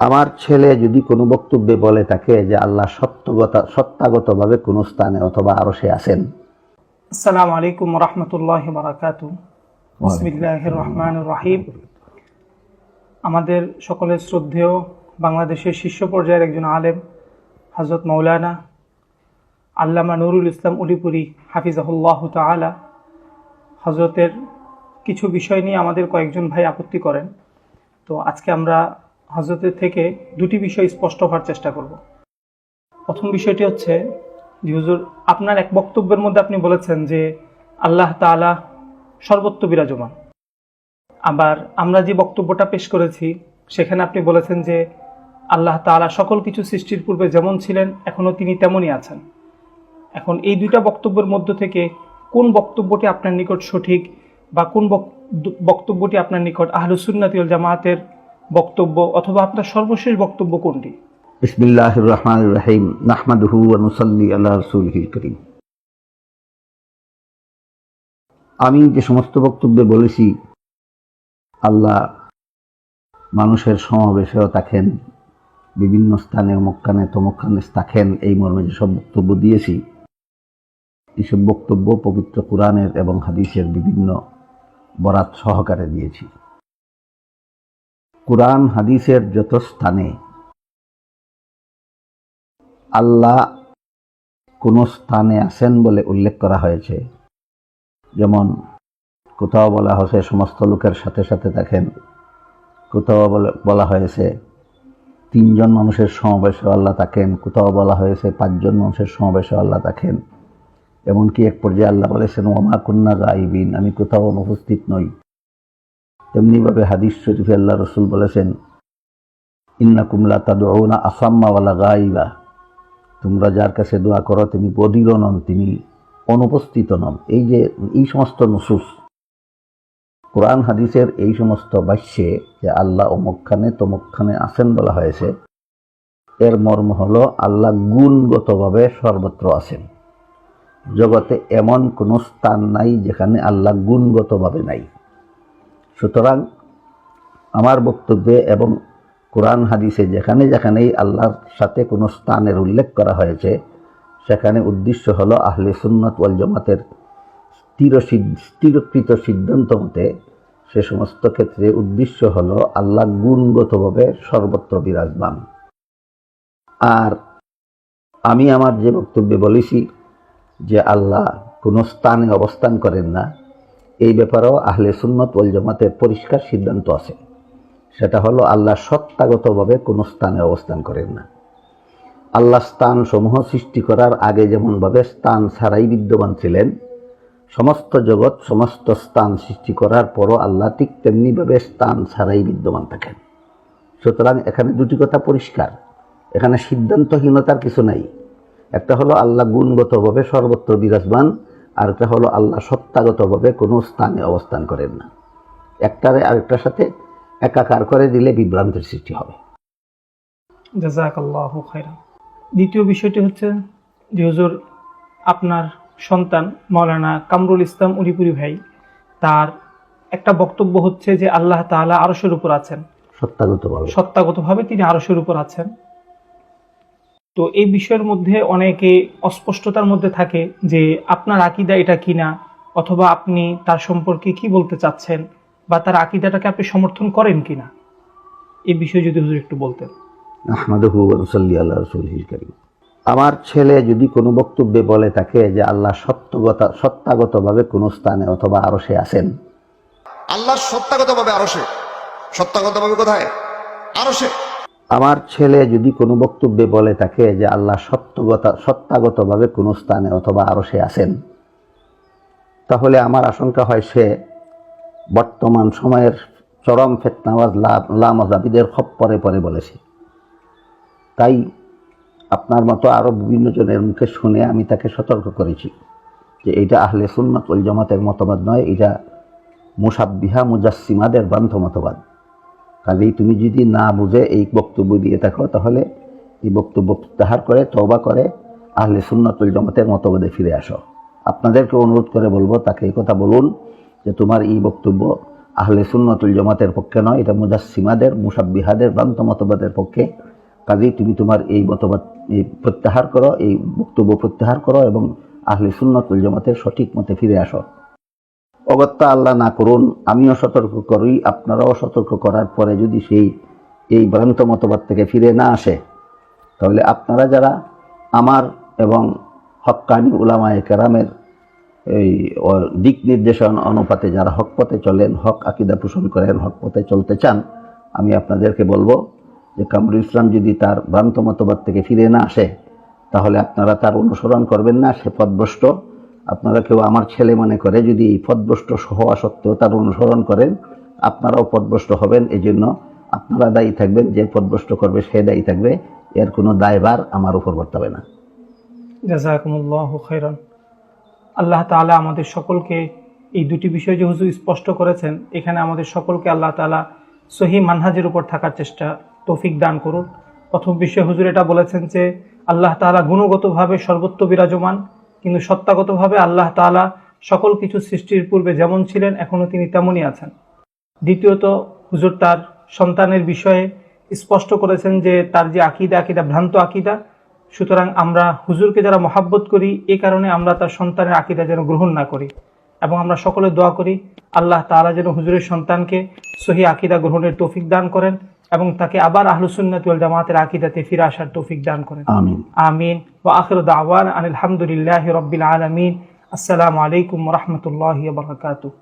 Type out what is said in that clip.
আমার ছেলে যদি কোনো বক্তব্যে বলে থাকে যে আল্লাহ সত্তাগতভাবে কোনো স্থানে অথবা আরশে আছেন। আসসালামু আলাইকুম ওয়া রাহমাতুল্লাহি ওয়া বারাকাতুহু। বিসমিল্লাহির রহমানির রহিম। আমাদের সকলের শ্রদ্ধেয় বাংলাদেশের শীর্ষ পর্যায়ের একজন আলেম হযরত মাওলানা আল্লামা নুরুল ইসলাম উলিপুরি হাফিজাহুল্লাহু তাআলা হযরতের কিছু বিষয় নিয়ে আমাদের কয়েকজন ভাই আপত্তি করেন। তো আজকে আমরা হযরতের থেকে দুটি বিষয় স্পষ্ট হওয়ার চেষ্টা করব। প্রথম বিষয়টি হচ্ছে যে হুজুর, আপনার এক বক্তব্যের মধ্যে আপনি বলেছেন যে আল্লাহ তাআলা সর্বত্র বিরাজমান। আবার আমরা যে বক্তব্যটা পেশ করেছি সেখানে আপনি বলেছেন যে আল্লাহ তাআলা সকল কিছু সৃষ্টির পূর্বে যেমন ছিলেন এখনও তিনি তেমনই আছেন। এখন এই দুইটা বক্তব্যের মধ্য থেকে কোন বক্তব্যটি আপনার নিকট সঠিক বা কোন বক্তব্যটি আপনার নিকট আহলুস সুন্নাত ওয়াল জামাতের বক্তব্য অথবা আপনার সর্বশেষ বক্তব্য কোনটি? বিসমিল্লাহির রহমানির রহিম। নাহমাদুহু ওয়া নুসাল্লি আলা রাসূলিহিল কারীম। আমি যে সমস্ত বক্তব্যে বলেছি আল্লাহ মানুষের সমাবেশেও থাকেন, বিভিন্ন স্থানে অমুকখানে তমুকখানে থাকেন, এই মর্মে যেসব বক্তব্য দিয়েছি, এইসব বক্তব্য পবিত্র কুরআনের এবং হাদিসের বিভিন্ন বরাত সহকারে দিয়েছি। কুরআন হাদিসের যত স্থানে আল্লাহ কোন স্থানে আছেন বলে উল্লেখ করা হয়েছে, যেমন কোথাও বলা হয়েছে সমস্ত লোকের সাথে সাথে থাকেন, কোথাও বলা হয়েছে 3 জন মানুষের সমাবেশে আল্লাহ থাকেন, কোথাও বলা হয়েছে 5 জন মানুষের সমাবেশে আল্লাহ থাকেন, এমনকি এক পর্যায়ে আল্লাহ বলেছেন ওয়ামা কুন্না গায়িবিন, আমি কোথাও অনুপস্থিত নই। তেমনিভাবে হাদিস শরীফে আল্লাহ রাসূল বলেছেন ইন্নাকুম লা তাদউনা আসাম্মা ওয়ালা গায়িবা, তোমরা যার কাছে দোয়া করো তিনি বধির নন, তিনি অনুপস্থিত নন। এই যে এই সমস্ত নুসুস কোরআন হাদিসের এই সমস্ত বাক্যে যে আল্লাহ অমুকখানে তমুকখানে আছেন বলা হয়েছে, এর মর্ম হলো আল্লাহ গুণগতভাবে সর্বত্র আছেন। জগতে এমন কোনো স্থান নাই যেখানে আল্লাহ গুণগতভাবে নাই। সুতরাং আমার বক্তব্যে এবং কোরআন হাদিসে যেখানে যেখানেই আল্লাহর সাথে কোনো স্থানের উল্লেখ করা হয়েছে সেখানে উদ্দেশ্য হলো আহলে সুন্নাত ওয়াল জামাতের স্থিরকৃত সিদ্ধান্ত মতে সে সমস্ত ক্ষেত্রে উদ্দেশ্য হলো আল্লাহ গুণগতভাবে সর্বত্র বিরাজমান। আর আমি আমার যে বক্তব্যে বলেছি যে আল্লাহ কোনো স্থানে অবস্থান করেন না, এই ব্যাপারেও আহলে সুন্নাত ওয়াল জামাতের পরিষ্কার সিদ্ধান্ত আছে। সেটা হলো আল্লাহ সত্তাগতভাবে কোনো স্থানে অবস্থান করেন না। আল্লাহ স্থান সমূহ সৃষ্টি করার আগে যেমনভাবে স্থান ছাড়াই বিদ্যমান ছিলেন, সমস্ত জগৎ সমস্ত স্থান সৃষ্টি করার পরও আল্লাহ ঠিক তেমনিভাবে স্থান ছাড়াই বিদ্যমান থাকেন। সুতরাং এখানে দুটি কথা পরিষ্কার, এখানে সিদ্ধান্তহীনতার কিছু নাই। একটা হলো আল্লাহ গুণগতভাবে সর্বত্র বিরাজমান, আর একটা হলো আল্লাহ সত্তাগতভাবে কোনো স্থানে অবস্থান করেন না। একটারে আরেকটার সাথে একাকার করে দিলে বিভ্রান্তির সৃষ্টি হবে। জাযাকাল্লাহু খাইরান। দ্বিতীয় বিষয়টি হচ্ছে যে হুজুর, আপনার সন্তান মাওলানা কামরুল ইসলাম উলিপুরি ভাই, তার একটা বক্তব্য হচ্ছে যে আল্লাহ তাআলা আরশের উপর আছেন, সত্তাগতভাবে তিনি আরশের উপর আছেন। তো এই বিষয়ের মধ্যে অনেকে অস্পষ্টতার মধ্যে থাকে যে আপনার আকীদা এটা কিনা, অথবা আপনি তার সম্পর্কে কি বলতে চাচ্ছেন, বা তার আকীদাটাকে আপনি সমর্থন করেন কিনা, এই বিষয়ে যদি হুজুর একটু বলতেন। আহমাদুহু ওয়া নুসাল্লি আলা রাসূলিহিল কারীম। আমার ছেলে যদি কোনো বক্তব্যে বলে থাকে যে আল্লাহ সত্তাগতভাবে কোনো স্থানে অথবা আরশে আছেন। আল্লাহ সত্তাগতভাবে আরশে, সত্তাগতভাবে কোথায়? আরশে। আমার ছেলে যদি কোনো বক্তব্যে বলে থাকে যে আল্লাহ সত্তাগতভাবে কোনো স্থানে অথবা আরশে আছেন, তাহলে আমার আশঙ্কা হয় সে বর্তমান সময়ের চরম ফিতনাওয়াজ লামাযাবিদের খপ্পরে পড়ে বলেছে। তাই আপনার মতো আরও বিভিন্ন জনের মুখে শুনে আমি তাকে সতর্ক করেছি যে এটা আহলে সুন্নাত ওয়াল জামাতের মতবাদ নয়, এটা মুশাব্বিহা মুজাসসিমাদের ভ্রান্ত মতবাদ। কাজেই তুমি যদি না বুঝে এই বক্তব্য দিয়ে থাকো তাহলে এই বক্তব্য প্রত্যাহার করে তওবা করে আহলে সুন্নাত ওয়াল জামাতের মতবাদে ফিরে আসো। আপনাদেরকে অনুরোধ করে বলবো, তাকে এই কথা বলুন যে তোমার এই বক্তব্য আহলে সুন্নাতুল জামাতের পক্ষে নয়, এটা মুজাসসিমাদের, মুসাব্বিহাদের ভ্রান্ত মতবাদের পক্ষে। কাজেই তুমি তোমার এই মতবাদ প্রত্যাহার করো, এই বক্তব্য প্রত্যাহার করো এবং আহলে সুন্নাতুল জামাতের সঠিক মতে ফিরে আসো। অগত্যা আল্লাহ না করুন, আমিও সতর্ক করি, আপনারাও সতর্ক করার পরে যদি এই ভ্রান্ত মতবাদ থেকে ফিরে না আসে, তাহলে আপনারা যারা আমার এবং হক্কানি উলামায়ে কেরামের এই দিক নির্দেশন অনুপাতে যারা হক পথে চলেন, হক আকীদা পোষণ করেন, হক পথে চলতে চান, আমি আপনাদেরকে বলবো যে কামরুল ইসলাম যদি তার ভ্রান্ত মতবাদ থেকে ফিরে না আসে, তাহলে আপনারা তার অনুসরণ করবেন না, সে পথভ্রষ্ট। আপনারা কেউ আমার ছেলে মনে করে যদি এই পথভ্রষ্ট হওয়া সত্ত্বেও তার অনুসরণ করেন, আপনারাও পথভ্রষ্ট হবেন। এই জন্য আপনারা দায়ী থাকবেন, যে পথভ্রষ্ট করবে সে দায়ী থাকবে, এর কোনো দায়ভার আমার উপর বর্তাবে না। জাযাকুমুল্লাহু খাইরান। আল্লাহ তাআলা আমাদের সকলকে এই দুটি বিষয় যে হুজুর স্পষ্ট করেছেন, এখানে আমাদের সকলকে আল্লাহ তাআলা সহিহ মানহাজের উপর থাকার চেষ্টা তৌফিক দান করুন। প্রথম বিষয় হুজুর এটা বলেছেন যে আল্লাহ তাআলা গুণগতভাবে সর্বত্র বিরাজমান, কিন্তু সত্তাগতভাবে আল্লাহ তাআলা সকল কিছু সৃষ্টির পূর্বে যেমন ছিলেন এখনো তিনি তেমনই আছেন। দ্বিতীয়ত হুজুর তার সন্তানের বিষয়ে স্পষ্ট করেছেন যে তার যে আকীদা ভ্রান্ত আকীদা, সুতরাং আমরা হুজুরকে যারা মহাব্বত করি এই কারণে আমরা তার সন্তানের আকীদা যেন গ্রহণ না করি, এবং আমরা সকলে দোয়া করি আল্লাহ তাআলা যেন হুজুরের সন্তানকে সহিহ আকীদা গ্রহণের তৌফিক দান করেন এবং তাকে আবার আহলুস সুন্নাত ওয়াল জামাতের আকীদাতে ফিরে আসার তৌফিক দান করেন। আমিন। আমিন। ওয়া আখিরু দাওয়ানা আলহামদুলিল্লাহি রাব্বিল আলামিন। আসসালামু আলাইকুম ওয়া রাহমাতুল্লাহি ওয়া বারাকাতুহু।